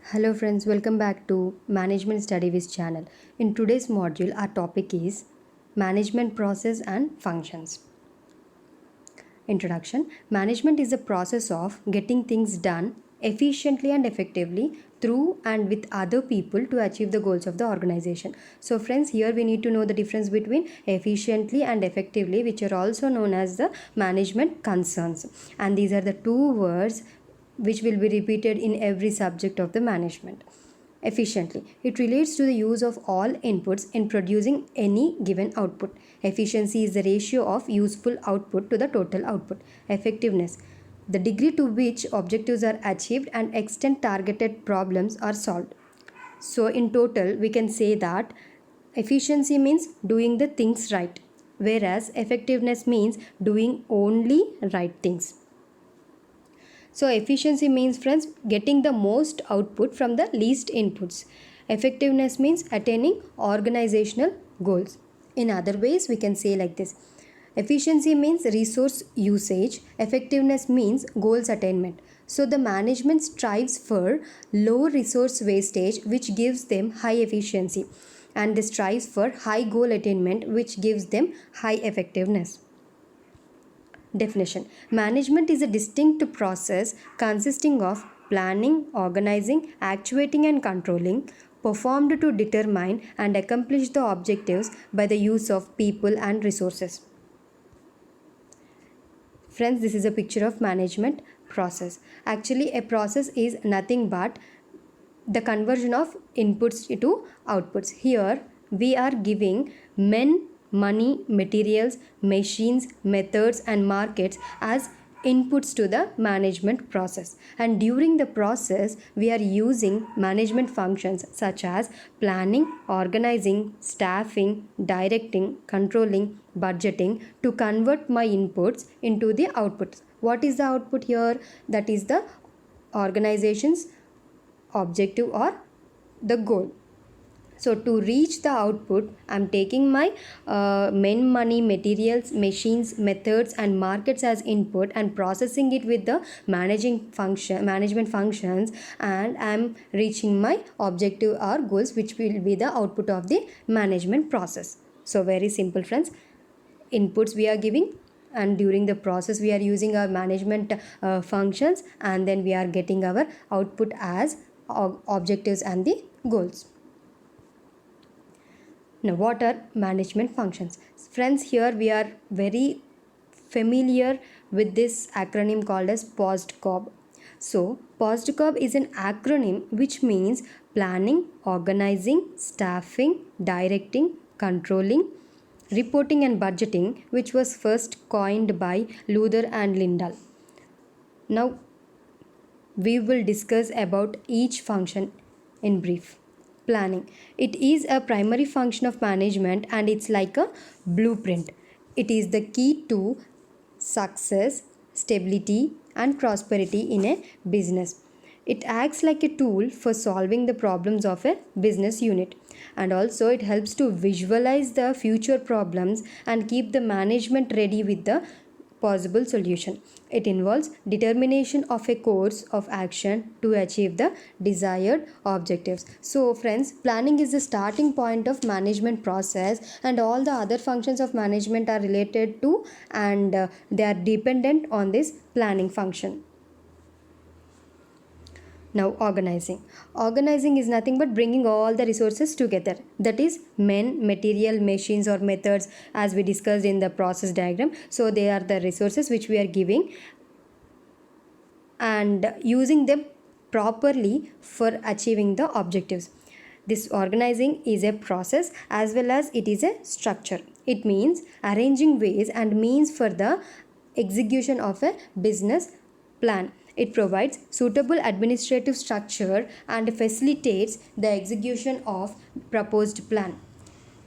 Hello friends, welcome back to Management Study with channel. In today's module, our topic is Management Process and Functions. Introduction. Management is the process of getting things done efficiently and effectively through and with other people to achieve the goals of the organization. So friends, here we need to know the difference between efficiently and effectively, which are also known as the management concerns. And these are the two words which will be repeated in every subject of the management. Efficiently. It relates to the use of all inputs in producing any given output. Efficiency is the ratio of useful output to the total output. Effectiveness. The degree to which objectives are achieved and extent targeted problems are solved. So, in total, we can say that efficiency means doing the things right, whereas effectiveness means doing only right things. So efficiency means friends getting the most output from the least inputs. Effectiveness means attaining organizational goals. In other ways we can say like this. Efficiency means resource usage. Effectiveness means goals attainment. So the management strives for low resource wastage which gives them high efficiency, and they strives for high goal attainment which gives them high effectiveness. Definition. Management is a distinct process consisting of planning, organizing, actuating and controlling, performed to determine and accomplish the objectives by the use of people and resources. Friends, this is a picture of management process. Actually, a process is nothing but the conversion of inputs to outputs. Here we are giving men, money, materials, machines, methods and markets as inputs to the management process, and during the process we are using management functions such as planning, organizing, staffing, directing, controlling, budgeting to convert my inputs into the outputs. What is the output here? That is the organization's objective or the goal. So to reach the output, I'm taking my men, money, materials, machines, methods and markets as input and processing it with the management functions, and I'm reaching my objective or goals, which will be the output of the management process. So very simple friends. Inputs we are giving, and during the process we are using our management functions, and then we are getting our output as objectives and the goals. Now, what are management functions? Friends, here we are very familiar with this acronym called as POSDCOB. So, POSDCOB is an acronym which means planning, organizing, staffing, directing, controlling, reporting and budgeting, which was first coined by Luther and Lindahl. Now, we will discuss about each function in brief. Planning. It is a primary function of management and it's like a blueprint. It is the key to success, stability and prosperity in a business. It acts like a tool for solving the problems of a business unit, and also it helps to visualize the future problems and keep the management ready with the possible solution. It involves determination of a course of action to achieve the desired objectives. So friends, planning is the starting point of management process, and all the other functions of management are related to, and they are dependent on this planning function. Now, organizing. Organizing is nothing but bringing all the resources together. That is men, material, machines or methods, as we discussed in the process diagram. So they are the resources which we are giving and using them properly for achieving the objectives. This organizing is a process as well as it is a structure. It means arranging ways and means for the execution of a business plan. It provides suitable administrative structure and facilitates the execution of proposed plan.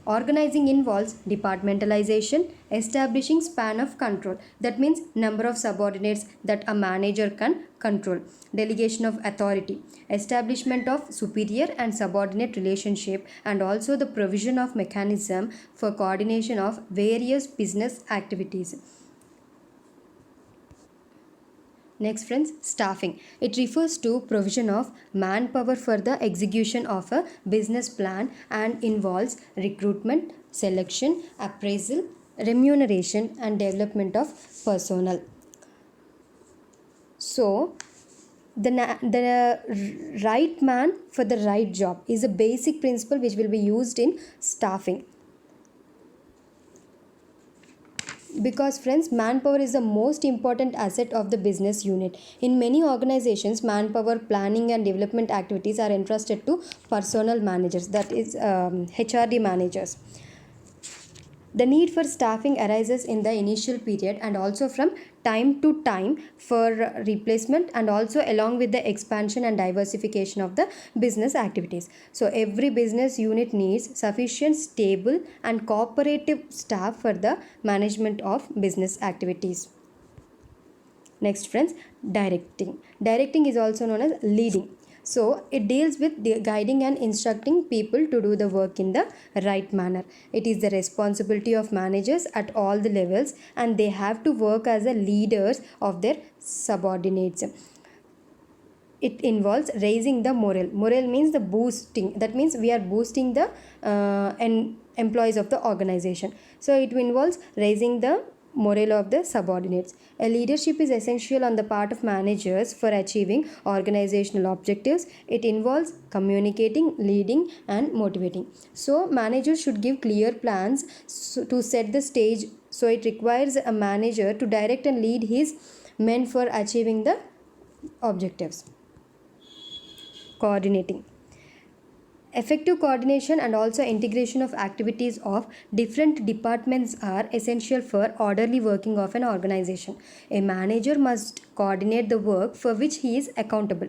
Organizing involves departmentalization, establishing span of control. That means number of subordinates that a manager can control. Delegation of authority, establishment of superior and subordinate relationship, and also the provision of mechanism for coordination of various business activities. Next friends, staffing. It refers to provision of manpower for the execution of a business plan and involves recruitment, selection, appraisal, remuneration and development of personnel. So, the right man for the right job is a basic principle which will be used in staffing. Because friends, manpower is the most important asset of the business unit. In many organizations, manpower planning and development activities are entrusted to personnel managers, that is HRD managers. The need for staffing arises in the initial period and also from time to time for replacement and also along with the expansion and diversification of the business activities. So every business unit needs sufficient stable and cooperative staff for the management of business activities. Next friends, directing. Directing is also known as leading. So it deals with guiding and instructing people to do the work in the right manner. It is the responsibility of managers at all the levels and they have to work as the leaders of their subordinates. It involves raising the morale. Morale means the boosting. That means we are boosting the employees of the organization. So it involves raising the morale of the subordinates. A leadership is essential on the part of managers for achieving organizational objectives. It involves communicating, leading and motivating. So managers should give clear plans to set the stage. So it requires a manager to direct and lead his men for achieving the objectives. Coordinating. Effective coordination and also integration of activities of different departments are essential for orderly working of an organization. A manager must coordinate the work for which he is accountable,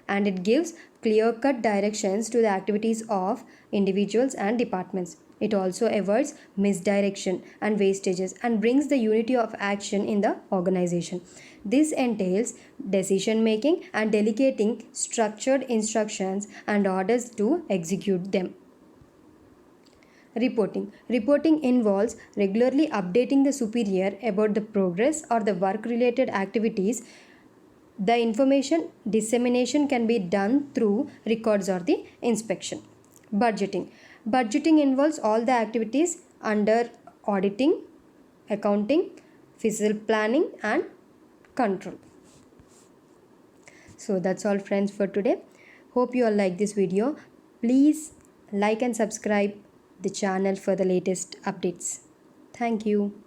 and it gives clear-cut directions to the activities of individuals and departments. It also avoids misdirection and wastages and brings the unity of action in the organization. This entails decision making and delegating structured instructions and orders to execute them. Reporting. Reporting involves regularly updating the superior about the progress or the work related activities. The information dissemination can be done through records or the inspection. Budgeting. Budgeting involves all the activities under auditing, accounting, fiscal planning and control. So that's all friends for today. Hope you all like this video. Please like and subscribe the channel for the latest updates. Thank you.